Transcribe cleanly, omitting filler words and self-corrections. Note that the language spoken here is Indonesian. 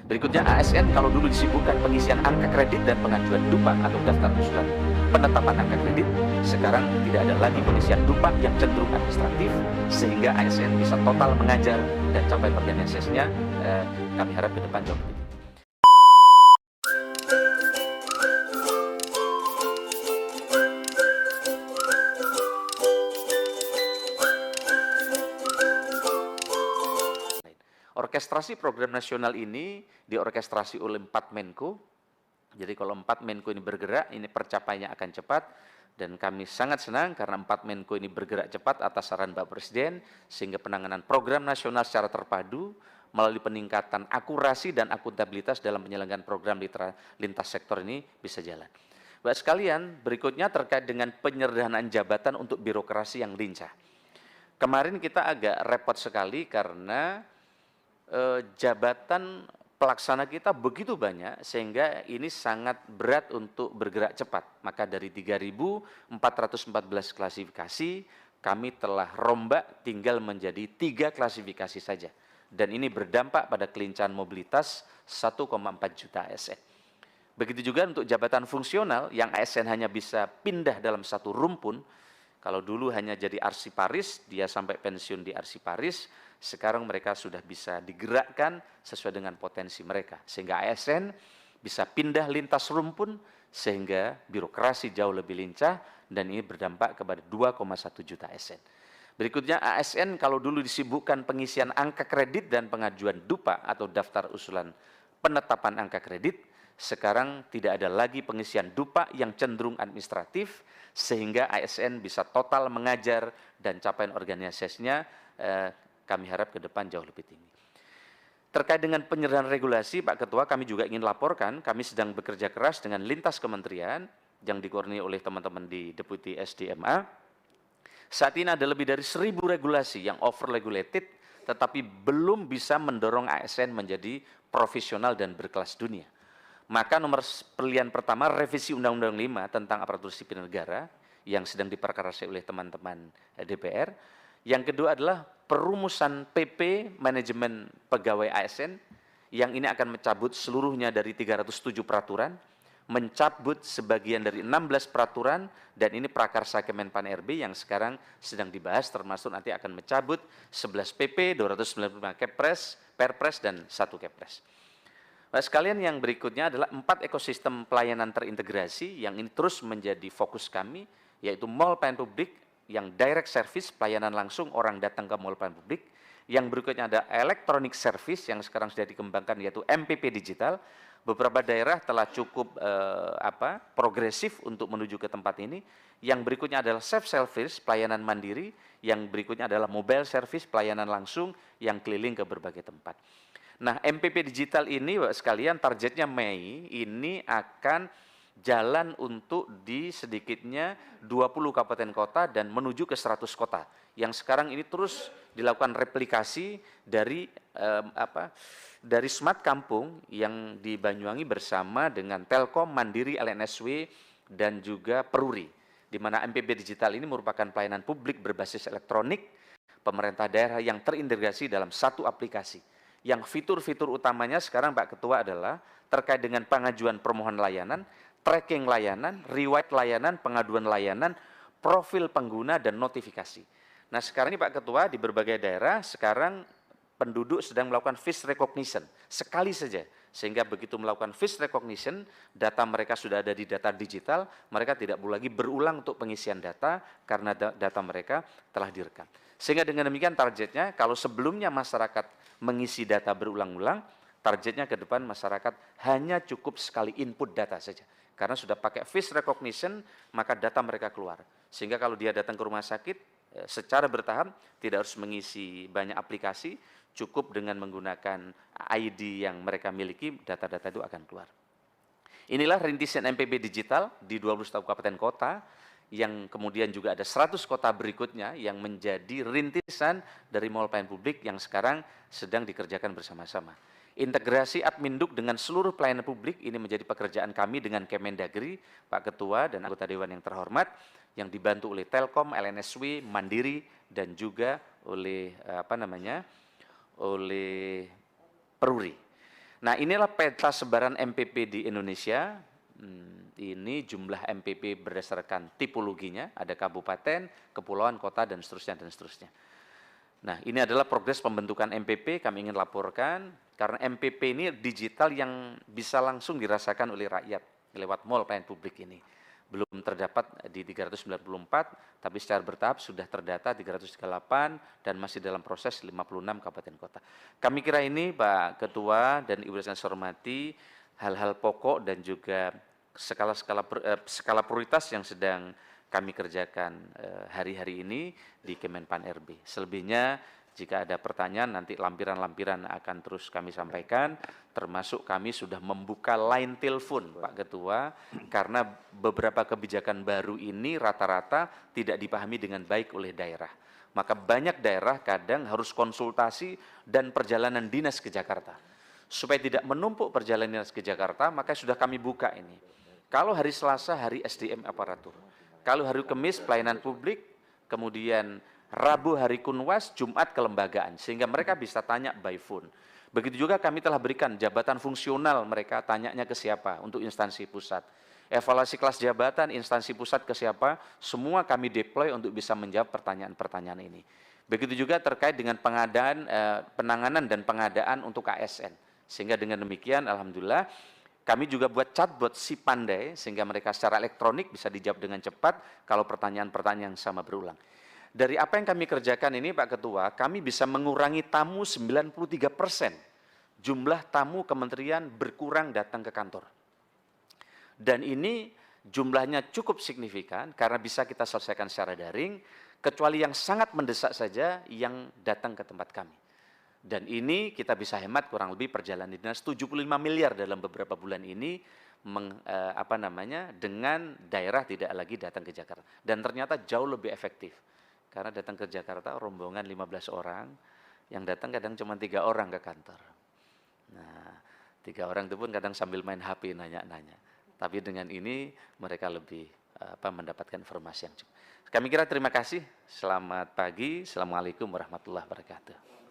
Berikutnya ASN kalau dulu disibukkan pengisian angka kredit dan pengajuan DUPA atau daftar usulan penetapan angka kredit, sekarang tidak ada lagi pengisian DUPA yang cenderung administratif sehingga ASN bisa total mengajar dan capai organisasinya. Kami harap ke depan jauh lebih tinggi. Orkestrasi program nasional ini diorkestrasi oleh 4 Menko. Jadi kalau 4 Menko ini bergerak, ini percapaiannya akan cepat. Dan kami sangat senang karena 4 Menko ini bergerak cepat atas saran Bapak Presiden, sehingga penanganan program nasional secara terpadu melalui peningkatan akurasi dan akuntabilitas dalam penyelenggaraan program lintas sektor ini bisa jalan. Bapak sekalian, berikutnya terkait dengan penyederhanaan jabatan untuk birokrasi yang lincah. Kemarin kita agak repot sekali karena jabatan pelaksana kita begitu banyak sehingga ini sangat berat untuk bergerak cepat. Maka dari 3.414 klasifikasi kami telah rombak tinggal menjadi 3 klasifikasi saja. Dan ini berdampak pada kelincahan mobilitas 1,4 juta ASN. Begitu juga untuk jabatan fungsional yang ASN hanya bisa pindah dalam satu rumpun. Kalau dulu hanya jadi arsiparis, dia sampai pensiun di arsiparis, sekarang mereka sudah bisa digerakkan sesuai dengan potensi mereka. Sehingga ASN bisa pindah lintas rumpun, sehingga birokrasi jauh lebih lincah, dan ini berdampak kepada 2,1 juta ASN. Berikutnya ASN kalau dulu disibukkan pengisian angka kredit dan pengajuan DUPA atau daftar usulan penetapan angka kredit, sekarang tidak ada lagi pengisian DUPA yang cenderung administratif, sehingga ASN bisa total mengajar dan capaian organisasinya kami harap ke depan jauh lebih tinggi. Terkait dengan penyederhanaan regulasi, Pak Ketua, kami juga ingin laporkan, kami sedang bekerja keras dengan lintas kementerian yang dikoordinir oleh teman-teman di Deputi SDMA. Saat ini ada lebih dari 1.000 regulasi yang over-regulated, tetapi belum bisa mendorong ASN menjadi profesional dan berkelas dunia. Maka nomor pilihan pertama, revisi Undang-Undang 5 tentang aparatur sipil negara yang sedang diperkarasi oleh teman-teman DPR. Yang kedua adalah perumusan PP manajemen pegawai ASN yang ini akan mencabut seluruhnya dari 307 peraturan, mencabut sebagian dari 16 peraturan, dan ini prakarsa Kemenpan RB yang sekarang sedang dibahas, termasuk nanti akan mencabut 11 PP, 295 Kepres, Perpres, dan 1 Kepres. Nah, sekalian yang berikutnya adalah 4 ekosistem pelayanan terintegrasi yang ini terus menjadi fokus kami, yaitu mall pelayanan publik, yang direct service, pelayanan langsung orang datang ke mall pelayanan publik. Yang berikutnya ada electronic service yang sekarang sudah dikembangkan, yaitu MPP digital. Beberapa daerah telah cukup progresif untuk menuju ke tempat ini. Yang berikutnya adalah self-service, pelayanan mandiri. Yang berikutnya adalah mobile service, pelayanan langsung yang keliling ke berbagai tempat. Nah, MPP digital ini, Bapak sekalian, targetnya Mei ini akan jalan untuk di sedikitnya 20 kabupaten kota dan menuju ke 100 kota. Yang sekarang ini terus dilakukan replikasi dari dari Smart Kampung yang di Banyuwangi bersama dengan Telkom, Mandiri, LNSW, dan juga Peruri. Di mana MPP digital ini merupakan pelayanan publik berbasis elektronik pemerintah daerah yang terintegrasi dalam satu aplikasi. Yang fitur-fitur utamanya sekarang Pak Ketua adalah terkait dengan pengajuan permohonan layanan, tracking layanan, riwayat layanan, pengaduan layanan, profil pengguna, dan notifikasi. Nah, sekarang ini Pak Ketua, di berbagai daerah sekarang penduduk sedang melakukan face recognition sekali saja, sehingga begitu melakukan face recognition, data mereka sudah ada di data digital, mereka tidak perlu lagi berulang untuk pengisian data karena data mereka telah direkam. Sehingga dengan demikian targetnya, kalau sebelumnya masyarakat mengisi data berulang-ulang, targetnya ke depan masyarakat hanya cukup sekali input data saja. Karena sudah pakai face recognition, maka data mereka keluar. Sehingga kalau dia datang ke rumah sakit, secara bertahap, tidak harus mengisi banyak aplikasi, cukup dengan menggunakan ID yang mereka miliki, data-data itu akan keluar. Inilah rintisan MPP digital di 21 kabupaten kota, yang kemudian juga ada 100 kota berikutnya yang menjadi rintisan dari mall pelayanan publik yang sekarang sedang dikerjakan bersama-sama. Integrasi Adminduk dengan seluruh pelayanan publik ini menjadi pekerjaan kami dengan Kemendagri, Pak Ketua dan anggota Dewan yang terhormat, yang dibantu oleh Telkom, LNSW, Mandiri, dan juga oleh oleh Peruri. Nah, inilah peta sebaran MPP di Indonesia. Ini jumlah MPP berdasarkan tipologinya, ada kabupaten, kepulauan, kota, dan seterusnya, dan seterusnya. Nah, ini adalah progres pembentukan MPP, kami ingin laporkan, karena MPP ini digital yang bisa langsung dirasakan oleh rakyat lewat mall pelayanan publik ini. Belum terdapat di 394, tapi secara bertahap sudah terdata 338 dan masih dalam proses 56 kabupaten kota. Kami kira ini Pak Ketua dan Ibu yang saya hormati, hal-hal pokok dan juga skala prioritas yang sedang kami kerjakan hari-hari ini di Kemenpan RB. Selebihnya jika ada pertanyaan nanti lampiran-lampiran akan terus kami sampaikan, termasuk kami sudah membuka line telepon Pak Ketua, karena beberapa kebijakan baru ini rata-rata tidak dipahami dengan baik oleh daerah. Maka banyak daerah kadang harus konsultasi dan perjalanan dinas ke Jakarta. Supaya tidak menumpuk perjalanan dinas ke Jakarta, maka sudah kami buka ini. Kalau hari Selasa, hari SDM aparatur. Kalau hari Kamis, pelayanan publik, kemudian Rabu hari Kunwas, Jumat kelembagaan, sehingga mereka bisa tanya by phone. Begitu juga kami telah berikan jabatan fungsional, mereka tanyanya ke siapa untuk instansi pusat. Evaluasi kelas jabatan, instansi pusat ke siapa, semua kami deploy untuk bisa menjawab pertanyaan-pertanyaan ini. Begitu juga terkait dengan penanganan dan pengadaan untuk ASN. Sehingga dengan demikian, alhamdulillah, kami juga buat chatbot si pandai, sehingga mereka secara elektronik bisa dijawab dengan cepat kalau pertanyaan-pertanyaan yang sama berulang. Dari apa yang kami kerjakan ini Pak Ketua, kami bisa mengurangi tamu 93%. Jumlah tamu kementerian berkurang datang ke kantor. Dan ini jumlahnya cukup signifikan karena bisa kita selesaikan secara daring, kecuali yang sangat mendesak saja yang datang ke tempat kami. Dan ini kita bisa hemat kurang lebih perjalanan dinas 75 miliar dalam beberapa bulan ini dengan daerah tidak lagi datang ke Jakarta. Dan ternyata jauh lebih efektif. Karena datang ke Jakarta rombongan 15 orang, yang datang kadang cuma 3 orang ke kantor. Nah, 3 orang itu pun kadang sambil main HP nanya-nanya. Tapi dengan ini mereka lebih mendapatkan informasi yang cukup. Kami kira terima kasih. Selamat pagi. Assalamualaikum warahmatullahi wabarakatuh.